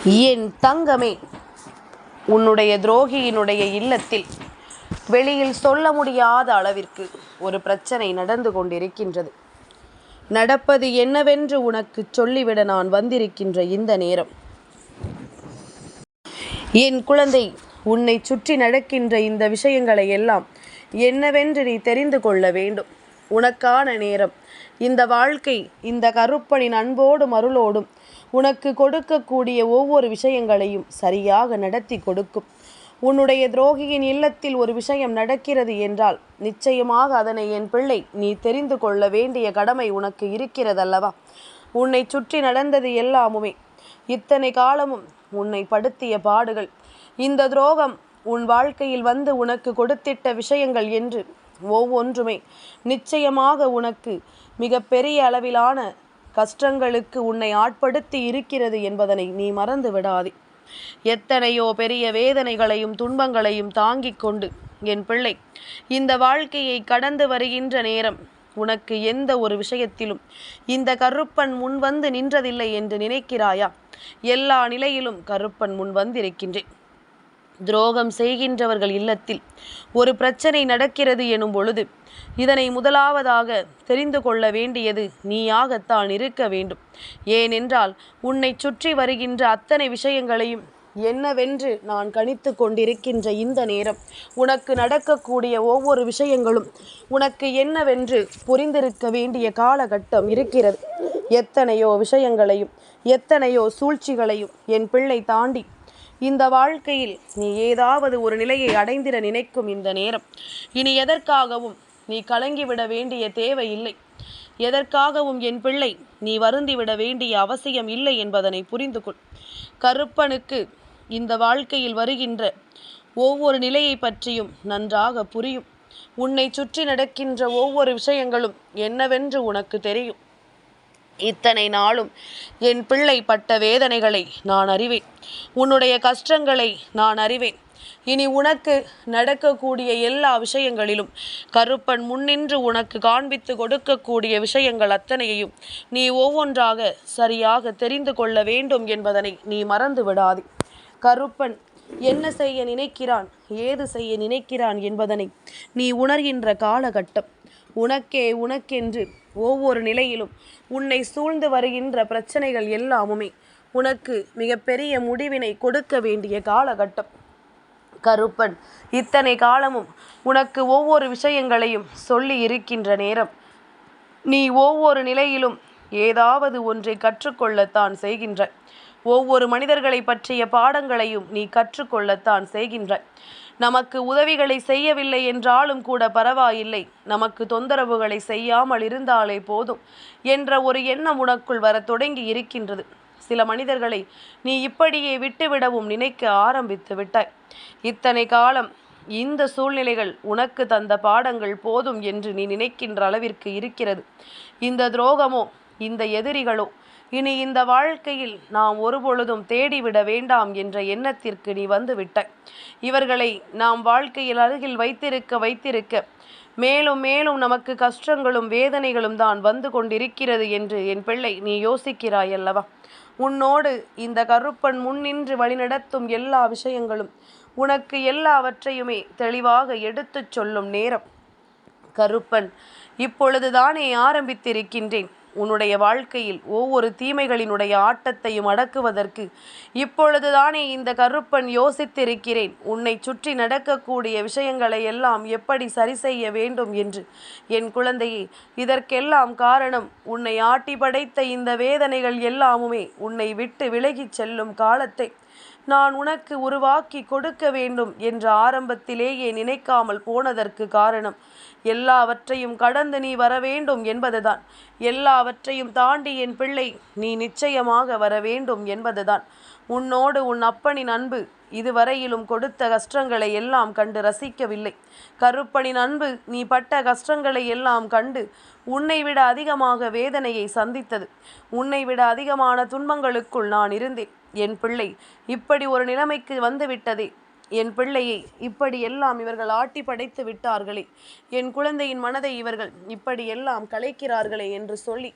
என் தங்கமே, உன்னுடைய துரோகியினுடைய இல்லத்தில் வெளியில் சொல்ல முடியாத அளவிற்கு ஒரு பிரச்சனை நடந்து கொண்டிருக்கின்றது. நடப்பது என்னவென்று உனக்கு சொல்லிவிட நான் வந்திருக்கின்ற இந்த நேரம். என் குழந்தை, உன்னை சுற்றி நடக்கின்ற இந்த விஷயங்களை எல்லாம் என்னவென்று நீ தெரிந்து கொள்ள வேண்டும். உனக்கான நேரம். இந்த வாழ்க்கை இந்த கருப்பனின் அன்போடும் அருளோடும் உனக்கு கொடுக்கக்கூடிய ஒவ்வொரு விஷயங்களையும் சரியாக நடத்தி கொடுக்கும். உன்னுடைய துரோகியின் இல்லத்தில் ஒரு விஷயம் நடக்கிறது என்றால் நிச்சயமாக அதனை என் பிள்ளை நீ தெரிந்து கொள்ள வேண்டிய கடமை உனக்கு இருக்கிறதல்லவா? உன்னை சுற்றி நடந்தது எல்லாமுமே இத்தனை காலமும் உன்னை படுத்திய பாடுகள், இந்த துரோகம் உன் வாழ்க்கையில் வந்து உனக்கு கொடுத்திட்ட விஷயங்கள் என்று ஒவ்வொன்றுமே நிச்சயமாக உனக்கு மிக பெரிய அளவிலான கஷ்டங்களுக்கு உன்னை ஆட்படுத்தி இருக்கிறது என்பதனை நீ மறந்து விடாதே. எத்தனையோ பெரிய வேதனைகளையும் துன்பங்களையும் தாங்கிக் கொண்டு என் பிள்ளை இந்த வாழ்க்கையை கடந்து வருகின்ற நேரம் உனக்கு எந்த ஒரு விஷயத்திலும் இந்த கருப்பன் முன் வந்து நின்றதில்லை என்று நினைக்கிறாயா? எல்லா நிலையிலும் கருப்பன் முன் வந்திருக்கின்றேன். துரோகம் செய்கின்றவர்கள் இல்லத்தில் ஒரு பிரச்சனை நடக்கிறது எனும் பொழுது இதனை முதலாவதாக தெரிந்து கொள்ள வேண்டியது நீயாகத்தான் இருக்க வேண்டும். ஏனென்றால் உன்னை சுற்றி வருகின்ற அத்தனை விஷயங்களையும் என்னவென்று நான் கணித்து கொண்டிருக்கின்ற இந்த நேரம் உனக்கு நடக்கக்கூடிய ஒவ்வொரு விஷயங்களும் உனக்கு என்னவென்று புரிந்திருக்க வேண்டிய காலகட்டம் இருக்கிறது. எத்தனையோ விஷயங்களையும் எத்தனையோ சூழ்ச்சிகளையும் என் பிள்ளை தாண்டி இந்த வாழ்க்கையில் நீ ஏதாவது ஒரு நிலையை அடைந்திட நினைக்கும் இந்த நேரம் இனி எதற்காகவும் நீ கலங்கிவிட வேண்டிய தேவையில்லை. எதற்காகவும் என் பிள்ளை நீ வருந்திவிட வேண்டிய அவசியம் இல்லை என்பதனை புரிந்து கொள். கருப்பனுக்கு இந்த வாழ்க்கையில் வருகின்ற ஒவ்வொரு நிலையை பற்றியும் நன்றாக புரியும். உன்னை சுற்றி நடக்கின்ற ஒவ்வொரு விஷயங்களும் என்னவென்று உனக்கு தெரியும். இத்தனை நாளும் என் பிள்ளை பட்ட வேதனைகளை நான் அறிவேன். உன்னுடைய கஷ்டங்களை நான் அறிவேன். இனி உனக்கு நடக்கக்கூடிய எல்லா விஷயங்களிலும் கருப்பன் முன்னின்று உனக்கு காண்பித்து கொடுக்கக்கூடிய விஷயங்கள் அத்தனையையும் நீ ஒவ்வொன்றாக சரியாக தெரிந்து கொள்ள வேண்டும் என்பதனை நீ மறந்து விடாதே. கருப்பன் என்ன செய்ய நினைக்கிறான், ஏது செய்ய நினைக்கிறான் என்பதனை நீ உணர்கின்ற காலகட்டம் உனக்கென்று ஒவ்வொரு நிலையிலும் உன்னை சூழ்ந்து வருகின்ற பிரச்சனைகள் எல்லாமுமே உனக்கு மிகப்பெரிய முடிவினை கொடுக்க வேண்டிய காலகட்டம். கருப்பன் இத்தனை காலமும் உனக்கு ஒவ்வொரு விஷயங்களையும் சொல்லி இருக்கின்ற நேரம் நீ ஒவ்வொரு நிலையிலும் ஏதாவது ஒன்றை கற்றுக்கொள்ளத்தான் செய்கின்ற. ஒவ்வொரு மனிதர்களை பற்றிய பாடங்களையும் நீ கற்றுக்கொள்ளத்தான் செய்கின்ற. நமக்கு உதவிகளை செய்யவில்லை என்றாலும் கூட பரவாயில்லை, நமக்கு தொந்தரவுகளை செய்யாமல் இருந்தாலே போதும் என்ற ஒரு எண்ணம் உனக்குள் வர தொடங்கி இருக்கின்றது. சில மனிதர்களை நீ இப்படியே விட்டுவிடவும் நினைக்க ஆரம்பித்து விட்டாய். இத்தனை காலம் இந்த சூழ்நிலைகள் உனக்கு தந்த பாடங்கள் போதும் என்று நீ நினைக்கின்ற அளவிற்கு இருக்கிறது. இந்த துரோகமோ இந்த எதிரிகளோ இனி இந்த வாழ்க்கையில் நாம் ஒருபொழுதும் தேடிவிட வேண்டாம் என்ற எண்ணத்திற்கு நீ வந்து விட்டாய். இவர்களை நாம் வாழ்க்கையில் அருகில் வைத்திருக்க மேலும் மேலும் நமக்கு கஷ்டங்களும் வேதனைகளும் தான் வந்து கொண்டிருக்கிறது என்று என் பிள்ளை நீ யோசிக்கிறாய் அல்லவா? உன்னோடு இந்த கருப்பன் முன்னின்று வழிநடத்தும் எல்லா விஷயங்களும் உனக்கு எல்லாவற்றையுமே தெளிவாக எடுத்துச் சொல்லும் நேரம். கருப்பன் இப்பொழுதுதானே ஆரம்பித்திருக்கின்றேன். உன்னுடைய வாழ்க்கையில் ஒவ்வொரு தீமைகளினுடைய ஆட்டத்தையும் அடக்குவதற்கு இப்பொழுதுதானே இந்த கருப்பன் யோசித்திருக்கிறேன். உன்னை சுற்றி நடக்கக்கூடிய விஷயங்களை எல்லாம் எப்படி சரி செய்ய வேண்டும் என்று. என் குழந்தையே, இதற்கெல்லாம் காரணம் உன்னை ஆட்டி படைத்த இந்த வேதனைகள் எல்லாமுமே உன்னை விட்டு விலகிச் செல்லும் காலத்தை நான் உனக்கு உருவாக்கி கொடுக்க வேண்டும் என்று ஆரம்பத்திலேயே நினைக்காமல் போனதற்கு காரணம் எல்லாவற்றையும் கடந்து நீ வர வேண்டும் என்பதுதான். எல்லாவற்றையும் தாண்டி என் பிள்ளை நீ நிச்சயமாக வர வேண்டும் என்பதுதான். உன்னோடு உன் அப்பனின் அன்பு இதுவரையிலும் கொடுத்த கஷ்டங்களை எல்லாம் கண்டு ரசிக்கவில்லை. கருப்பனின் அன்பு நீ பட்ட கஷ்டங்களை எல்லாம் கண்டு உன்னை விட அதிகமாக வேதனையை சந்தித்தது. உன்னை விட அதிகமான துன்பங்களுக்குள் நான் இருந்தேன். என் பிள்ளை இப்படி ஒரு நிலைமைக்கு வந்துவிட்டதே, என் பிள்ளையை இப்படியெல்லாம் இவர்கள் ஆட்டி படைத்து விட்டார்களே, என் குழந்தையின் மனதை இவர்கள் இப்படியெல்லாம் கலைக்கிறார்களே என்று சொல்லி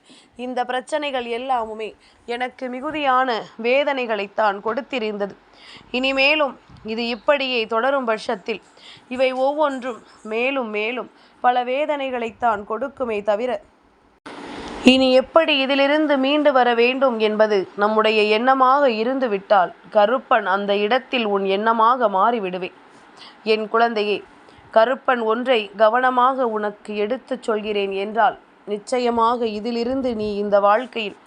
இந்த பிரச்சனைகள் எல்லாமுமே எனக்கு மிகுதியான வேதனைகளைத்தான் கொடுத்திருந்தது. இனிமேலும் இது இப்படியே தொடரும் பட்சத்தில் இவை ஒவ்வொன்றும் மேலும் மேலும் பல வேதனைகளைத்தான் கொடுக்குமே தவிர இனி எப்படி இதிலிருந்து மீண்டு வர வேண்டும் என்பது நம்முடைய எண்ணமாக இருந்துவிட்டால் கருப்பன் அந்த இடத்தில் உன் எண்ணமாக மாறிவிடுவேன். என் குழந்தையே, கருப்பன் ஒன்றை கவனமாக உனக்கு எடுத்துச் சொல்கிறேன் என்றால் நிச்சயமாக இதிலிருந்து நீ இந்த வாழ்க்கையில்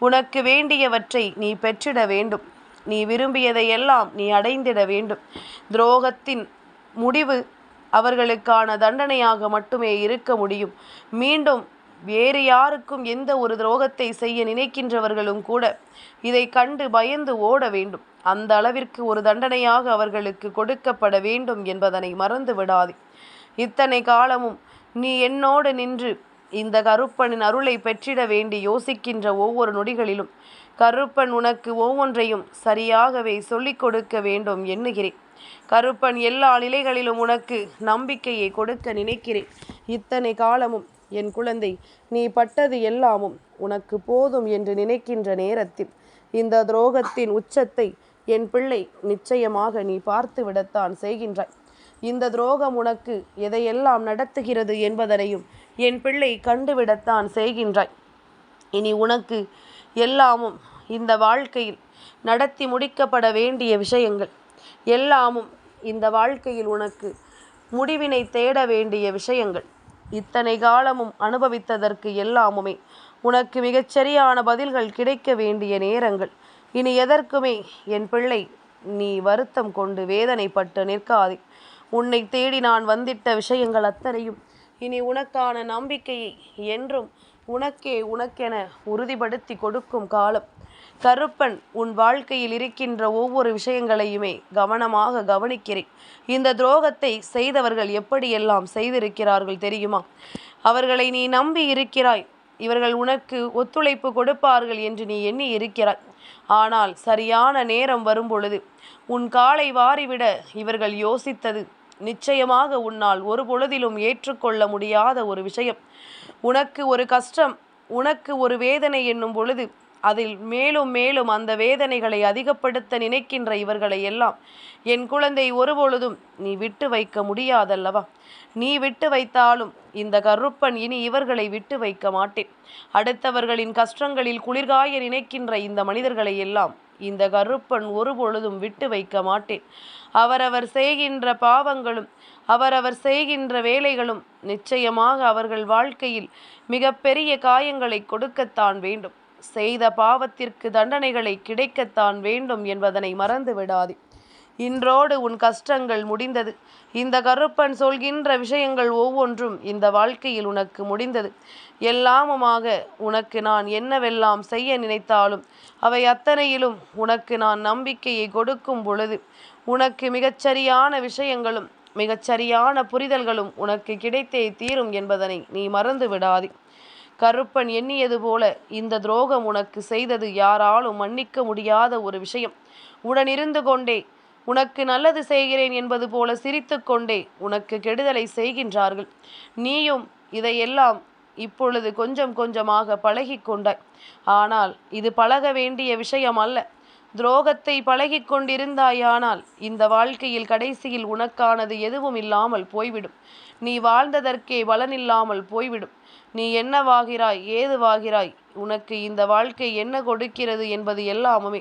உனக்கு வேண்டியவற்றை நீ பெற்றிட வேண்டும். நீ விரும்பியதையெல்லாம் நீ அடைந்திட வேண்டும். துரோகத்தின் முடிவு அவர்களுக்கான தண்டனையாக மட்டுமே இருக்க முடியும். மீண்டும் வேறு யாருக்கும் எந்த ஒரு துரோகத்தை செய்ய நினைக்கின்றவர்களும் கூட இதை கண்டு பயந்து ஓட வேண்டும். அந்த அளவிற்கு ஒரு தண்டனையாக அவர்களுக்கு கொடுக்கப்பட வேண்டும் என்பதனை மறந்து விடாதே. இத்தனை காலமும் நீ என்னோடு நின்று இந்த கருப்பனின் அருளை பெற்றிட வேண்டி யோசிக்கின்ற ஒவ்வொரு நொடிகளிலும் கருப்பன் உனக்கு ஒவ்வொன்றையும் சரியாகவே சொல்லிக் கொடுக்க வேண்டும் எண்ணுகிறேன். கருப்பன் எல்லா நிலைகளிலும் உனக்கு நம்பிக்கையை கொடுக்க நினைக்கிறேன். இத்தனை காலமும் என் குழந்தை, நீ பட்டது எல்லாமும் உனக்கு போதும் என்று நினைக்கின்ற நேரத்தில் இந்த துரோகத்தின் உச்சத்தை என் பிள்ளை நிச்சயமாக நீ பார்த்து விடத்தான் செய்கின்றாய். இந்த துரோகம் உனக்கு எதையெல்லாம் நடத்துகிறது என்பதனையும் என் பிள்ளை கண்டுவிடத்தான் செய்கின்றாய். இனி உனக்கு எல்லாமும் இந்த வாழ்க்கையில் நடத்தி முடிக்கப்பட வேண்டிய விஷயங்கள் எல்லாமும் இந்த வாழ்க்கையில் உனக்கு முடிவினை தேட வேண்டிய விஷயங்கள் இத்தனை காலமும் அனுபவித்ததற்கு எல்லாமுமே உனக்கு மிகச்சரியான பதில்கள் கிடைக்க வேண்டிய நேரங்கள். இனி எதற்குமே என் பிள்ளை நீ வருத்தம் கொண்டு வேதனைப்பட்டு நிற்காதே. உன்னை தேடி நான் வந்திட்ட விஷயங்கள் அத்தனையும் இனி உனக்கான நம்பிக்கையை என்றும் உனக்கென உறுதிப்படுத்தி கொடுக்கும் காலம். கருப்பன் உன் வாழ்க்கையில் இருக்கின்ற ஒவ்வொரு விஷயங்களையுமே கவனமாக கவனிக்கிறேன். இந்த துரோகத்தை செய்தவர்கள் எப்படியெல்லாம் செய்திருக்கிறார்கள் தெரியுமா? அவர்களை நீ நம்பி இருக்கிறாய். இவர்கள் உனக்கு ஒத்துழைப்பு கொடுப்பார்கள் என்று நீ எண்ணி இருக்கிறாய். ஆனால் சரியான நேரம் வரும்பொழுது உன் காலை வாரிவிட இவர்கள் யோசித்தது நிச்சயமாக உன்னால் ஒரு பொழுதிலும் ஏற்றுக்கொள்ள முடியாத ஒரு விஷயம். உனக்கு ஒரு கஷ்டம், உனக்கு ஒரு வேதனை என்னும் பொழுது அதில் மேலும் மேலும் அந்த வேதனைகளை அதிகப்படுத்த நினைக்கின்ற இவர்களை எல்லாம் என் குழந்தை ஒருபொழுதும் நீ விட்டு வைக்க முடியாதல்லவா? நீ விட்டு வைத்தாலும் இந்த கருப்பன் இனி இவர்களை விட்டு வைக்க மாட்டேன். அடுத்தவர்களின் கஷ்டங்களில் குளிர்காய நினைக்கின்ற இந்த மனிதர்களை எல்லாம் இந்த கருப்பன் ஒருபொழுதும் விட்டு வைக்க மாட்டேன். அவரவர் செய்கின்ற பாவங்களும் அவரவர் செய்கின்ற வேலைகளும் நிச்சயமாக அவர்கள் வாழ்க்கையில் மிகப்பெரிய காயங்களை கொடுக்கத்தான் வேண்டும். செய்த பாவத்திற்கு தண்டனைகளை கிடைக்கத்தான் வேண்டும் என்பதனை மறந்து விடாதே. இன்றோடு உன் கஷ்டங்கள் முடிந்தது. இந்த கருப்பன் சொல்கின்ற விஷயங்கள் ஒவ்வொன்றும் இந்த வாழ்க்கையில் உனக்கு முடிந்தது. எல்லாமுமாக உனக்கு நான் என்னவெல்லாம் செய்ய நினைத்தாலும் அவை அத்தனையிலும் உனக்கு நான் நம்பிக்கையை கொடுக்கும் பொழுது உனக்கு மிகச்சரியான விஷயங்களும் மிகச்சரியான புரிதல்களும் உனக்கு கிடைத்தே தீரும் என்பதனை நீ மறந்து விடாதே. கருப்பன் எண்ணியது போல இந்த துரோகம் உனக்கு செய்தது யாராலும் மன்னிக்க முடியாத ஒரு விஷயம். உடனிருந்து கொண்டே உனக்கு நல்லது செய்கிறேன் என்பது போல சிரித்து கொண்டே உனக்கு கெடுதலை செய்கின்றார்கள். நீயும் இதையெல்லாம் இப்பொழுது கொஞ்சம் கொஞ்சமாக பழகி கொண்டாய். ஆனால் இது பழக வேண்டிய விஷயம் அல்ல. துரோகத்தை பழகி கொண்டிருந்தாயானால் இந்த வாழ்க்கையில் கடைசியில் உனக்கானது எதுவும் இல்லாமல் போய்விடும். நீ வாழ்ந்ததற்கே பலனில்லாமல் போய்விடும். நீ என்னவாகிறாய், ஏதுவாகிறாய், உனக்கு இந்த வாழ்க்கை என்ன கொடுக்கிறது என்பது எல்லாமுமே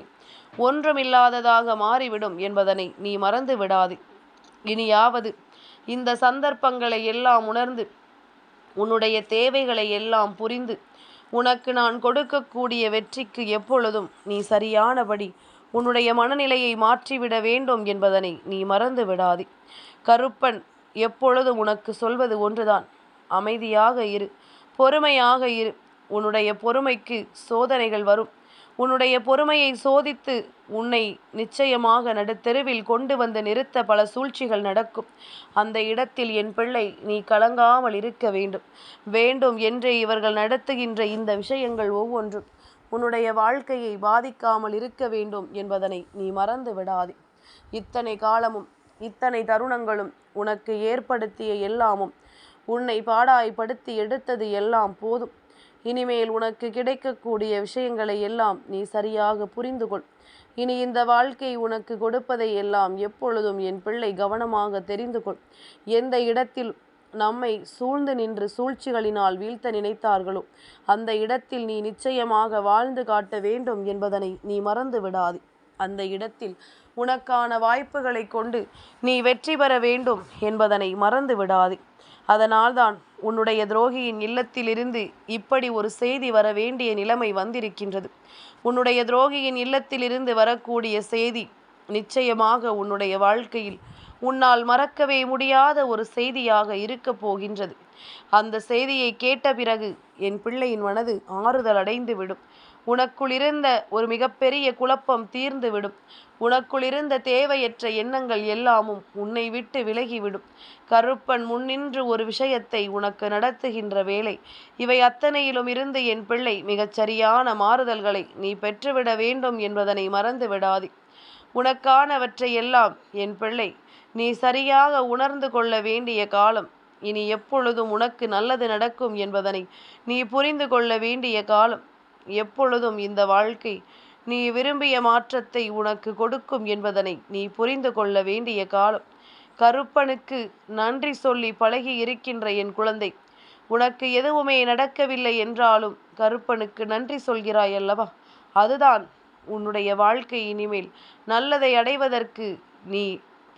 ஒன்றுமில்லாததாக மாறிவிடும் என்பதனை நீ மறந்து விடாதே. இனியாவது இந்த சந்தர்ப்பங்களை எல்லாம் உணர்ந்து உன்னுடைய தேவைகளை எல்லாம் புரிந்து உனக்கு நான் கொடுக்கக்கூடிய வெற்றிக்கு எப்பொழுதும் நீ சரியானபடி உன்னுடைய மனநிலையை மாற்றிவிட வேண்டும் என்பதனை நீ மறந்து விடாதே. கருப்பன் எப்பொழுதும் உனக்கு சொல்வது ஒன்றுதான், அமைதியாக இரு, பொறுமையாக இரு. உன்னுடைய பொறுமைக்கு சோதனைகள் வரும். உன்னுடைய பொறுமையை சோதித்து உன்னை நிச்சயமாக நடுத்தெருவில் கொண்டு வந்து நிறுத்த பல சூழ்ச்சிகள் நடக்கும். அந்த இடத்தில் என் பிள்ளை நீ கலங்காமல் இருக்க வேண்டும். வேண்டும் என்றே இவர்கள் நடத்துகின்ற இந்த விஷயங்கள் ஒவ்வொன்றும் உன்னுடைய வாழ்க்கையை பாதிக்காமல் இருக்க வேண்டும் என்பதனை நீ மறந்து விடாதே. இத்தனை காலமும் இத்தனை தருணங்களும் உனக்கு ஏற்படுத்திய எல்லாமும் உன்னை பாடாய்படுத்தி எடுத்தது எல்லாம் போதும். இனிமேல் உனக்கு கிடைக்கக்கூடிய விஷயங்களை எல்லாம் நீ சரியாக புரிந்து கொள். இனி இந்த வாழ்க்கை உனக்கு கொடுப்பதை எல்லாம் எப்பொழுதும் என் பிள்ளை கவனமாக தெரிந்து கொள். எந்த இடத்தில் நம்மை சூழ்ந்து நின்று சூழ்ச்சிகளினால் வீழ்த்த நினைத்தார்களோ அந்த இடத்தில் நீ நிச்சயமாக வாழ்ந்து காட்ட வேண்டும் என்பதனை நீ மறந்து விடாதே. அந்த இடத்தில் உனக்கான வாய்ப்புகளை கொண்டு நீ வெற்றி பெற வேண்டும் என்பதனை மறந்து விடாதே. அதனால்தான் உன்னுடைய துரோகியின் இல்லத்திலிருந்து இப்படி ஒரு செய்தி வர வேண்டிய நிலைமை வந்திருக்கின்றது. உன்னுடைய துரோகியின் இல்லத்திலிருந்து வரக்கூடிய செய்தி நிச்சயமாக உன்னுடைய வாழ்க்கையில் உன்னால் மறக்கவே முடியாத ஒரு செய்தியாக இருக்கப் போகின்றது. அந்த செய்தியை கேட்ட பிறகு என் பிள்ளையின் மனது ஆறுதல் அடைந்து விடும். உனக்குள் இருந்த ஒரு மிகப்பெரிய குழப்பம் தீர்ந்து விடும். உனக்குள் இருந்த தேவையற்ற எண்ணங்கள் எல்லாமும் உன்னை விட்டு விலகிவிடும். கருப்பன் முன்னின்று ஒரு விஷயத்தை உனக்கு நடத்துகின்ற வேளை இவை அத்தனையிலும் இருந்து என் பிள்ளை மிகச் சரியான மாறுதல்களை நீ பெற்றுவிட வேண்டும் என்பதனை மறந்து விடாதே. உனக்கானவற்றை எல்லாம் என் பிள்ளை நீ சரியாக உணர்ந்து கொள்ள வேண்டிய காலம் இனி எப்பொழுதும் உனக்கு நல்லது நடக்கும் என்பதனை நீ புரிந்து கொள்ள வேண்டிய காலம். எப்பொழுதும் இந்த வாழ்க்கை நீ விரும்பிய மாற்றத்தை உனக்கு கொடுக்கும் என்பதனை நீ புரிந்து கொள்ள வேண்டிய காலம். கருப்பனுக்கு நன்றி சொல்லி பழகி இருக்கின்ற என் குழந்தை, உனக்கு எதுவுமே நடக்கவில்லை என்றாலும் கருப்பனுக்கு நன்றி சொல்கிறாய் அல்லவா? அதுதான் உன்னுடைய வாழ்க்கை இனிமேல் நல்லதை அடைவதற்கு நீ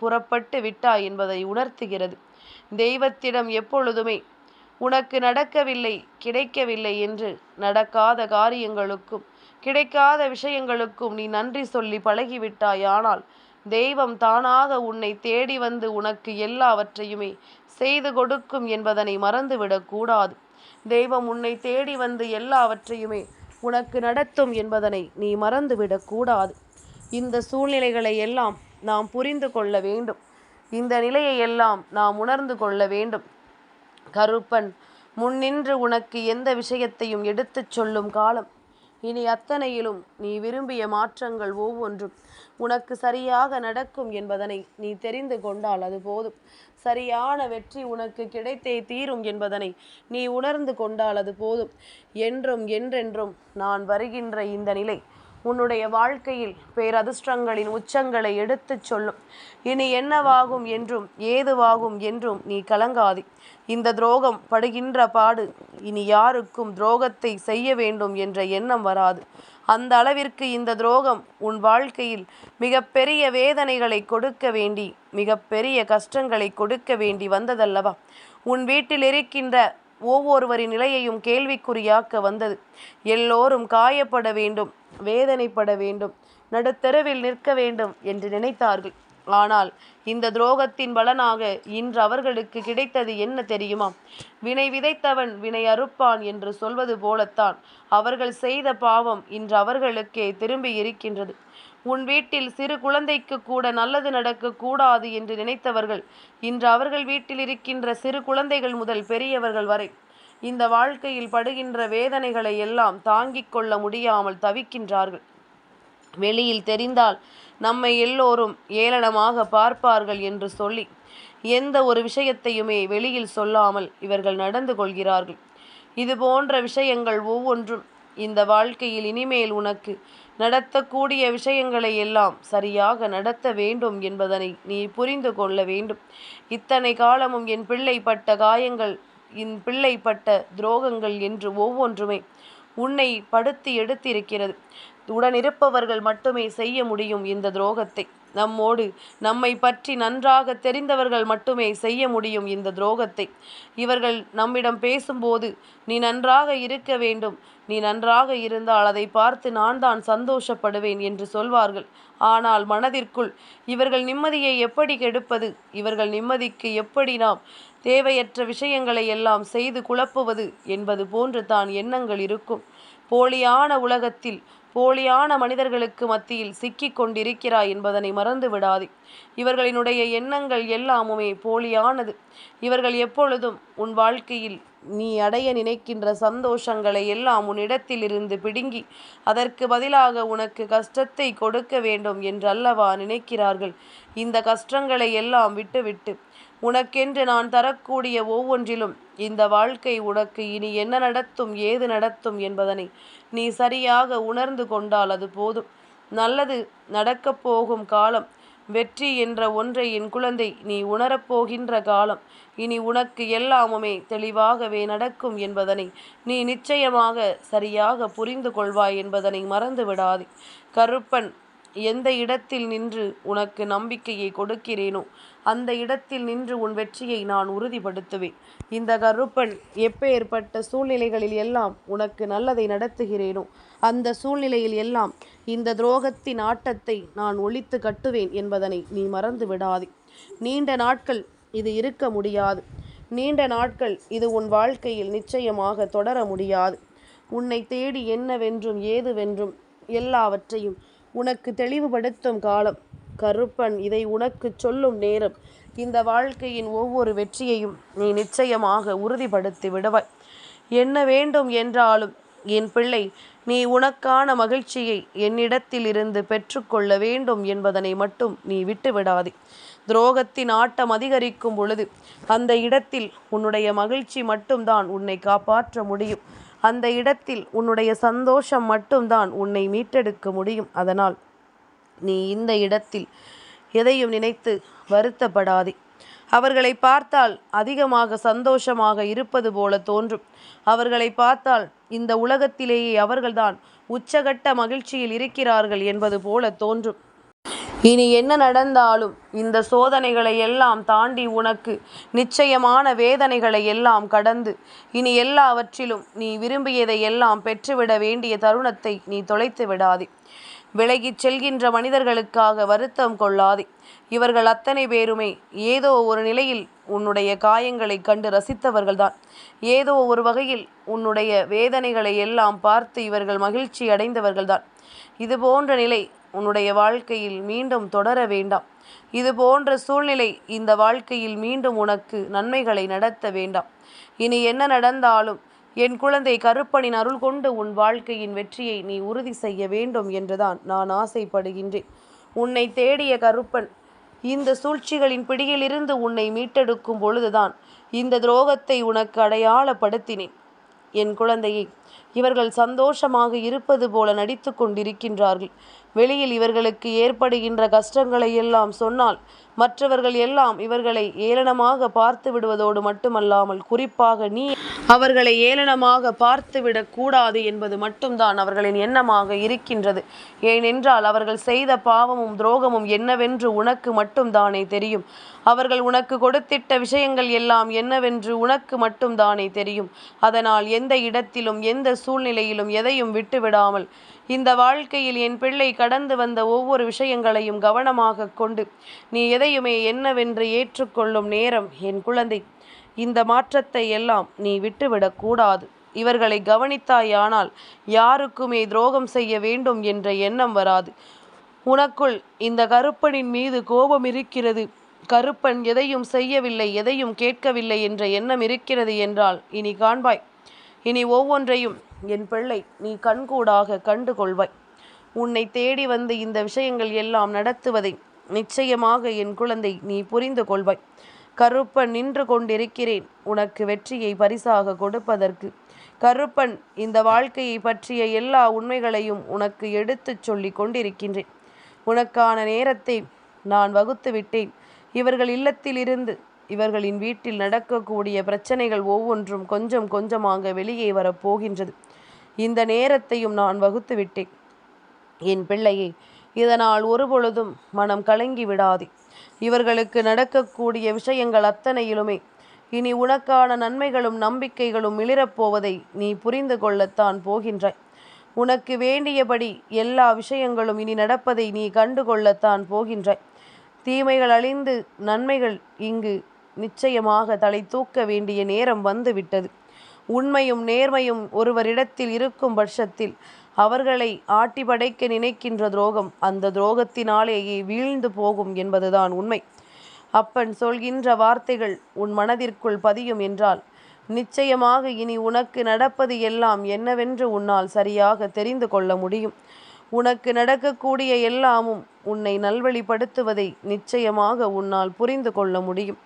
புறப்பட்டு விட்டாய் என்பதை உணர்த்துகிறது. தெய்வத்திடம் எப்பொழுதுமே உனக்கு நடக்கவில்லை, கிடைக்கவில்லை என்று நடக்காத காரியங்களுக்கும் கிடைக்காத விஷயங்களுக்கும் நீ நன்றி சொல்லி பழகிவிட்டாய். ஆனால் தெய்வம் தானாக உன்னை தேடி வந்து உனக்கு எல்லாவற்றையுமே செய்து கொடுக்கும் என்பதனை மறந்துவிடக்கூடாது. தெய்வம் உன்னை தேடி வந்து எல்லாவற்றையுமே உனக்கு நடத்தும் என்பதனை நீ மறந்துவிடக்கூடாது. இந்த சூழ்நிலைகளை எல்லாம் நாம் புரிந்து கொள்ள வேண்டும். இந்த நிலையை எல்லாம் நாம் உணர்ந்து கொள்ள வேண்டும். கருப்பன் முன்னின்று உனக்கு எந்த விஷயத்தையும் எடுத்துச் சொல்லும் காலம் இனி அத்தனையிலும் நீ விரும்பிய மாற்றங்கள் ஒவ்வொன்றும் உனக்கு சரியாக நடக்கும் என்பதனை நீ தெரிந்து கொண்டால் அது போதும். சரியான வெற்றி உனக்கு கிடைத்தே தீரும் என்பதனை நீ உணர்ந்து கொண்டால் அது போதும். என்றும் என்றென்றும் நான் வருகின்ற இந்த நிலை உன்னுடைய வாழ்க்கையில் பேரதிர்ஷ்டங்களின் உச்சங்களை எடுத்துச் சொல்லும். இனி என்னவாகும் என்றும் ஏதுவாகும் என்றும் நீ கலங்காதே. இந்த துரோகம் படுகின்ற பாடு இனி யாருக்கும் துரோகத்தை செய்ய வேண்டும் என்ற எண்ணம் வராது. அந்த அளவிற்கு இந்த துரோகம் உன் வாழ்க்கையில் மிகப்பெரிய வேதனைகளை கொடுக்க வேண்டி மிகப்பெரிய கஷ்டங்களை கொடுக்க வேண்டி வந்ததல்லவா? உன் வீட்டில் இருக்கின்ற ஒவ்வொருவரின் நிலையையும் கேள்விக்குறியாக்க வந்தது. எல்லோரும் காயப்பட வேண்டும், வேதனைப்பட வேண்டும், நடுத்தெருவில் நிற்க வேண்டும் என்று நினைத்தார்கள். ஆனால் இந்த துரோகத்தின் பலனாக இன்று அவர்களுக்கு கிடைத்தது என்ன தெரியுமா? வினை விதைத்தவன் வினை அறுப்பான் என்று சொல்வது போலத்தான் அவர்கள் செய்த பாவம் இன்று அவர்களுக்கே திரும்பி இருக்கின்றது. உன் வீட்டில் சிறு குழந்தைக்கு கூட நல்லது நடக்கக்கூடாது என்று நினைத்தவர்கள் இன்று அவர்கள் வீட்டில் இருக்கின்ற சிறு குழந்தைகள் முதல் பெரியவர்கள் வரை இந்த வாழ்க்கையில் படுகின்ற வேதனைகளை எல்லாம் தாங்கிக் கொள்ள முடியாமல் தவிக்கின்றார்கள். வெளியில் தெரிந்தால் நம்மை எல்லோரும் ஏளனமாக பார்ப்பார்கள் என்று சொல்லி எந்த ஒரு விஷயத்தையுமே வெளியில் சொல்லாமல் இவர்கள் நடந்து கொள்கிறார்கள். இது போன்ற விஷயங்கள் ஒவ்வொன்றும் இந்த வாழ்க்கையில் இனிமேல் உனக்கு நடத்தக்கூடிய விஷயங்களை எல்லாம் சரியாக நடத்த வேண்டும் என்பதனை நீ புரிந்து கொள்ள வேண்டும். இத்தனை காலமும் என் பிள்ளை பட்ட காயங்கள், என் பிள்ளை பட்ட துரோகங்கள் என்று ஒவ்வொன்றுமே உன்னை படுத்தி எடுத்திருக்கிறது. உடனிருப்பவர்கள் மட்டுமே செய்ய முடியும் இந்த துரோகத்தை. நம்மோடு நம்மை பற்றி நன்றாக தெரிந்தவர்கள் மட்டுமே செய்ய முடியும் இந்த துரோகத்தை. இவர்கள் நம்மிடம் பேசும்போது நீ நன்றாக இருக்க வேண்டும், நீ நன்றாக இருந்தால் அதை பார்த்து நான் தான் சந்தோஷப்படுவேன் என்று சொல்வார்கள். ஆனால் மனதிற்குள் இவர்கள் நிம்மதியை எப்படி கெடுப்பது, இவர்கள் நிம்மதிக்கு எப்படி நாம் தேவையற்ற விஷயங்களை எல்லாம் செய்து குழப்புவது என்பது போன்று தான் எண்ணங்கள் இருக்கும். போலியான உலகத்தில் போலியான மனிதர்களுக்கு மத்தியில் சிக்கிக் கொண்டிருக்கிறாய் என்பதனை மறந்து விடாதே. இவர்களினுடைய எண்ணங்கள் எல்லாமுமே போலியானது. இவர்கள் எப்பொழுதும் உன் வாழ்க்கையில் நீ அடைய நினைக்கின்ற சந்தோஷங்களை எல்லாம் உன்னிடத்திலிருந்து பிடுங்கி அதற்கு பதிலாக உனக்கு கஷ்டத்தை கொடுக்க வேண்டும் என்று அல்லவா நினைக்கிறார்கள். இந்த கஷ்டங்களை எல்லாம் விட்டுவிட்டு உனக்கென்று நான் தரக்கூடிய ஒவ்வொன்றிலும் இந்த வாழ்க்கை உனக்கு இனி என்ன நடத்தும் ஏது நடத்தும் என்பதனை நீ சரியாக உணர்ந்து கொண்டால் அது போதும். நல்லது நடக்கப் போகும் காலம், வெற்றி என்ற ஒன்றை என் குழந்தை நீ உணரப்போகின்ற காலம். இனி உனக்கு எல்லாமுமே தெளிவாகவே நடக்கும் என்பதனை நீ நிச்சயமாக சரியாக புரிந்து கொள்வாய் என்பதனை மறந்து விடாதே. கருப்பன் எந்த இடத்தில் நின்று உனக்கு நம்பிக்கையை கொடுக்கிறேனோ அந்த இடத்தில் நின்று உன் வெற்றியை நான் உறுதிப்படுத்துவேன். இந்த கருப்பன் எப்பேற்பட்ட சூழ்நிலைகளில் எல்லாம் உனக்கு நல்லதை நடத்துகிறேனோ அந்த சூழ்நிலையில் எல்லாம் இந்த துரோகத்தின் ஆட்டத்தை நான் ஒழித்து கட்டுவேன் என்பதனை நீ மறந்து விடாதே. நீண்ட நாட்கள் இது இருக்க முடியாது. நீண்ட நாட்கள் இது உன் வாழ்க்கையில் நிச்சயமாக தொடர முடியாது. உன்னை தேடி என்னவென்றும் ஏதுவென்றும் எல்லாவற்றையும் உனக்கு தெளிவுபடுத்தும் காலம். கருப்பன் இதை உனக்கு சொல்லும் நேரம். இந்த வாழ்க்கையின் ஒவ்வொரு வெற்றியையும் நீ நிச்சயமாக உறுதிப்படுத்தி விடுவாய். என்ன வேண்டும் என்றாலும் என் பிள்ளை, நீ உனக்கான மகிழ்ச்சியை என்னிடத்தில் இருந்து பெற்றுக்கொள்ள வேண்டும் என்பதனை மட்டும் நீ விட்டுவிடாதே. துரோகத்தின் ஆட்டம் அதிகரிக்கும் பொழுது அந்த இடத்தில் உன்னுடைய மகிழ்ச்சி மட்டும்தான் உன்னை காப்பாற்ற முடியும். அந்த இடத்தில் உன்னுடைய சந்தோஷம் மட்டும்தான் உன்னை மீட்டெடுக்க முடியும். அதனால் நீ இந்த இடத்தில் எதையும் நினைத்து வருத்தப்படாதே. அவர்களை பார்த்தால் அதிகமாக சந்தோஷமாக இருப்பது போல தோன்றும். அவர்களை பார்த்தால் இந்த உலகத்திலேயே அவர்கள்தான் உச்சகட்ட மகிழ்ச்சியில் இருக்கிறார்கள் என்பது போல தோன்றும். இனி என்ன நடந்தாலும் இந்த சோதனைகளை எல்லாம் தாண்டி உனக்கு நிச்சயமான வேதனைகளை எல்லாம் கடந்து இனி எல்லாவற்றிலும் நீ விரும்பியதை எல்லாம் பெற்றுவிட வேண்டிய தருணத்தை நீ தொலைத்து விடாதே. விலகிச் செல்கின்ற மனிதர்களுக்காக வருத்தம் கொள்ளாதே. இவர்கள் அத்தனை பேருமே ஏதோ ஒரு நிலையில் உன்னுடைய காயங்களை கண்டு ரசித்தவர்கள்தான். ஏதோ ஒரு வகையில் உன்னுடைய வேதனைகளை எல்லாம் பார்த்து இவர்கள் மகிழ்ச்சி அடைந்தவர்கள்தான். இது போன்ற நிலை உன்னுடைய வாழ்க்கையில் மீண்டும் தொடர வேண்டாம். இது போன்ற சூழ்நிலை இந்த வாழ்க்கையில் மீண்டும் உனக்கு நன்மைகளை நடத்த வேண்டாம். இனி என்ன நடந்தாலும் என் குழந்தை கருப்பனின் அருள் கொண்டு உன் வாழ்க்கையின் வெற்றியை நீ உறுதி செய்ய வேண்டும் என்றுதான் நான் ஆசைப்படுகின்றேன். உன்னை தேடிய கருப்பன் இந்த சூழ்ச்சிகளின் பிடியிலிருந்து உன்னை மீட்டெடுக்கும் பொழுதுதான் இந்த துரோகத்தை உனக்கு அடையாளப்படுத்தினேன். என் குழந்தையை, இவர்கள் சந்தோஷமாக இருப்பது போல நடித்து கொண்டிருக்கின்றார்கள். வெளியில் இவர்களுக்கு ஏற்படுகின்ற கஷ்டங்களை எல்லாம் சொன்னால் மற்றவர்கள் எல்லாம் இவர்களை ஏளனமாக பார்த்து விடுவதோடு மட்டுமல்லாமல் குறிப்பாக நீ அவர்களை ஏளனமாக பார்த்துவிடக் கூடாது என்பது மட்டும்தான் அவர்களின் எண்ணமாக இருக்கின்றது. ஏனென்றால் அவர்கள் செய்த பாவமும் துரோகமும் என்னவென்று உனக்கு மட்டும்தானே தெரியும். அவர்கள் உனக்கு கொடுத்திட்ட விஷயங்கள் எல்லாம் என்னவென்று உனக்கு மட்டும்தானே தெரியும். அதனால் எந்த இடத்திலும் எந்த சூழ்நிலையிலும் எதையும் விட்டுவிடாமல் இந்த வாழ்க்கையில் என் பிள்ளை கடந்து வந்த ஒவ்வொரு விஷயங்களையும் கவனமாக கொண்டு நீ எதையுமே என்னவென்று ஏற்றுக்கொள்ளும் நேரம் என் குழந்தை. இந்த மாற்றத்தை எல்லாம் நீ விட்டுவிடக்கூடாது. இவர்களை கவனித்தாயானால் யாருக்குமே துரோகம் செய்ய வேண்டும் என்ற எண்ணம் வராது. உனக்குள் இந்த கருப்பனின் மீது கோபம் இருக்கிறது, கருப்பன் எதையும் செய்யவில்லை, எதையும் கேட்கவில்லை என்ற எண்ணம் இருக்கிறது என்றால் இனி காண்பாய். இனி ஒவ்வொன்றையும் என் பிள்ளை நீ கண்கூடாக கண்டு கொள்வாய். உன்னை தேடி வந்து இந்த விஷயங்கள் எல்லாம் நடத்துவதை நிச்சயமாக என் குழந்தை நீ புரிந்து கொள்வாய். கருப்பன் நின்று கொண்டிருக்கிறேன் உனக்கு வெற்றியை பரிசாக கொடுப்பதற்கு. கருப்பன் இந்த வாழ்க்கையை பற்றிய எல்லா உண்மைகளையும் உனக்கு எடுத்துச் சொல்லி கொண்டிருக்கின்றேன். உனக்கான நேரத்தை நான் வகுத்து விட்டேன். இவர்கள் இல்லத்திலிருந்து இவர்களின் வீட்டில் நடக்கக்கூடிய பிரச்சனைகள் ஒவ்வொன்றும் கொஞ்சம் கொஞ்சமாக வெளியே வரப்போகின்றது. இந்த நேரத்தையும் நான் வகுத்து விட்டேன். என் பிள்ளையே, இதனால் ஒருபொழுதும் மனம் கலங்கி விடாதே. இவர்களுக்கு நடக்கக்கூடிய விஷயங்கள் அத்தனையிலுமே இனி உனக்கான நன்மைகளும் நம்பிக்கைகளும் மிளிரப்போவதை நீ புரிந்து கொள்ளத்தான் போகின்றாய். உனக்கு வேண்டியபடி எல்லா விஷயங்களும் இனி நடப்பதை நீ கண்டு கொள்ளத்தான் போகின்றாய். தீமைகள் அழிந்து நன்மைகள் இங்கு நிச்சயமாக தலை தூக்க வேண்டிய நேரம் வந்துவிட்டது. உண்மையும் நேர்மையும் ஒருவரிடத்தில் இருக்கும் பட்சத்தில் அவர்களை ஆட்டி படைக்க நினைக்கின்ற துரோகம் அந்த துரோகத்தினாலேயே வீழ்ந்து போகும் என்பதுதான் உண்மை. அப்பன் சொல்கின்ற வார்த்தைகள் உன் மனதிற்குள் பதியும் என்றால் நிச்சயமாக இனி உனக்கு நடப்பது எல்லாம் என்னவென்று உன்னால் சரியாக தெரிந்து கொள்ள முடியும். உனக்கு நடக்கக்கூடிய எல்லாமும் உன்னை நல்வழிப்படுத்துவதை நிச்சயமாக உன்னால் புரிந்து கொள்ள முடியும்.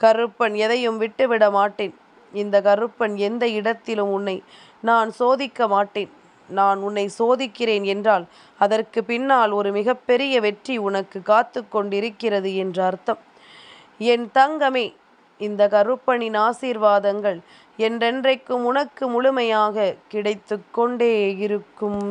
கருப்பன் எதையும் விட்டுவிட மாட்டேன். இந்த கருப்பன் எந்த இடத்திலும் உன்னை நான் சோதிக்க மாட்டேன். நான் உன்னை சோதிக்கிறேன் என்றால் அதற்கு பின்னால் ஒரு மிகப்பெரிய வெற்றி உனக்கு காத்து கொண்டிருக்கிறது என்ற அர்த்தம். என் தங்கமே, இந்த கருப்பனின் ஆசீர்வாதங்கள் என்றென்றைக்கும் உனக்கு முழுமையாக கிடைத்து கொண்டே இருக்கும்.